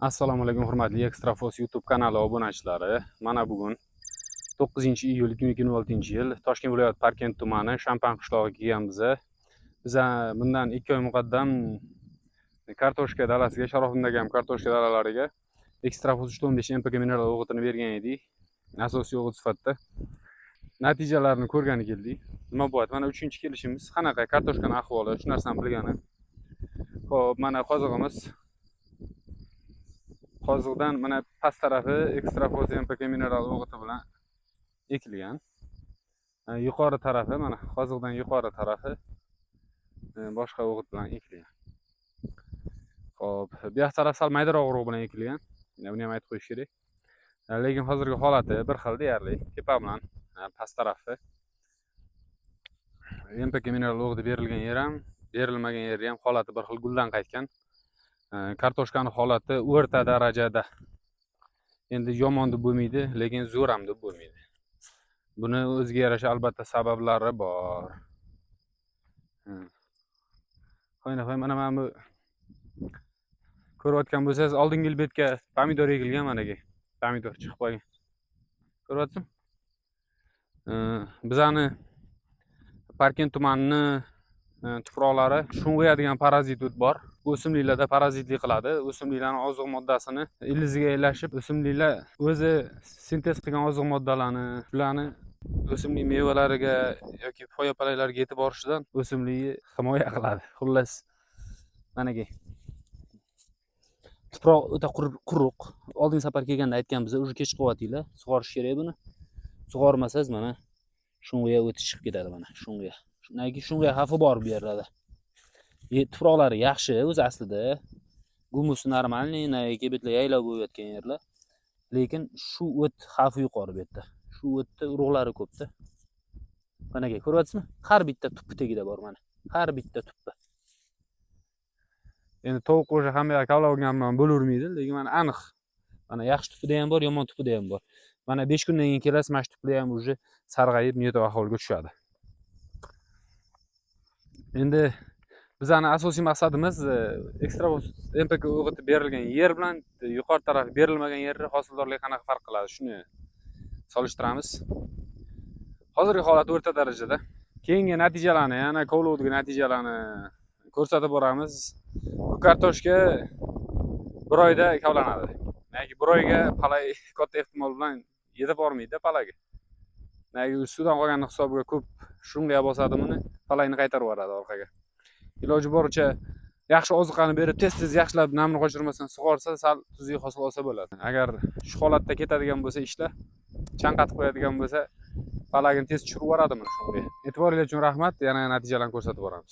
Assalomu alaykum hurmatli Extrafos YouTube kanali obunachilari. Mana bugun 9-iyul 2026-yil Toshkent viloyati Parkent tumani Shampan qishlog'iga kelganmiz. Biz bundan 2 oy muqaddam kartoshka dalasiga, Sharofimdagi ham kartoshka dalalariga Extrafos 315 MPK mineral o'g'itini bergan edik. Asosiy o'g'it sifatida. Natijalarini ko'rgani keldik. Nima bo'lyapti? Mana 3-chi kelishimiz. Qanaqa kartoshkaning ahvoli, shu narsani bilgani. Xo'p, mana qozig'imiz. Qoziqdan mana past tarafi Extrafos MPK mineral o'g'iti bilan ekilgan. Yuqori tarafi mana qoziqdan yuqori tarafi boshqa o'g'it bilan ekilgan. Xo'p, bu yoq taraf sal maydaroq urug' bilan ekilgan. Buni ham aytib qo'yish kerak. Lekin hozirgi holati bir xil deyarli. Tepa bilan past tarafi MPK mineral o'g'iti berilgan yer ham, berilmagan yeri ham holati bir xil, guldan qaytgan. Kartoshkaning holati o'rta darajada. Endi yomon deb bo'lmaydi, lekin zo'r ham deb bo'lmaydi. Buni o'ziga yarasha albatta sabablari bor. Qo'yna mana bu ko'rayotgan bo'lsangiz, oldingi yil betga pomidor ekilgan, mana ki pomidor chiqib qolgan. Ko'ryapsizmi? Bizani Parkent tumanining tuproqlari shunga degan parazit o't bor. O'simliklarda parazitlik qiladi. O'simliklarning oziq moddasini ildiziga aylashib, o'simliklar o'zi sintez qilgan oziq moddalarni, ularni o'simlik mevalariga yoki foyapalaklarga yetib borishidan o'simlikni himoya qiladi. Xullas, manaki tuproq o'ta quruq. Oldingi safar kelganda aytganmiz, o'sha kech qo'yatinglar, sug'orish kerak buni. Sug'ormasangiz mana shunga o'tib chiqib ketadi mana shunga. Shunga xavfi bor bu yerlarda. Tuproqlari yaxshi o'zi aslida. Gumusi normalniy, kebetlar yaylab bo'layotgan yerlar. Lekin shu o't xavfi yuqori bu yerda. Shu o'tda urug'lari ko'pda. Mana ko'ryapsizmi? Har bitta tupi tagida bor mana. Har bitta tupi. Endi tovuq qo'sha hamma kavla olganman bo'lavermaydi, lekin mana aniq. Mana yaxshi tupida ham bor, yomon tupida ham bor. Mana 5 kundan keyin kelasiz, mana shu tupida ham уже sarg'ayib, niyat ahvolga tushadi. Endi bizning asosiy maqsadimiz Extrafos MPK o'g'iti berilgan yer bilan yuqori taraf berilmagan yerni hosildorlik qanaqa farq qiladi, shuni solishtiramiz. Hozirgi holat o'rta darajada. Keyingi natijalarni, yana kovlovdagi natijalarni ko'rsatib boramiz. Bu kartoshka bir oyda kavlanadi. Yoki bir oyga palay katta ehtimol bilan yetib bormaydi palagi. Yoki ustidan qolgan hisobiga ko'p shunga bosadi buni, palayni qaytarib yuboradi orqaga. Iloji boricha yaxshi oziqani berib, tez-tez yaxshilab namni qochirmasdan sug'orsa, sal tuzli hosil olsa bo'ladi. Agar shu holatda ketadigan bo'lsa ishlar, chanqatib qo'yadigan bo'lsa, palagini tez tushirib yuboradi mana shunga. E'tiboringiz uchun rahmat. Yana natijalarni ko'rsatib boramiz.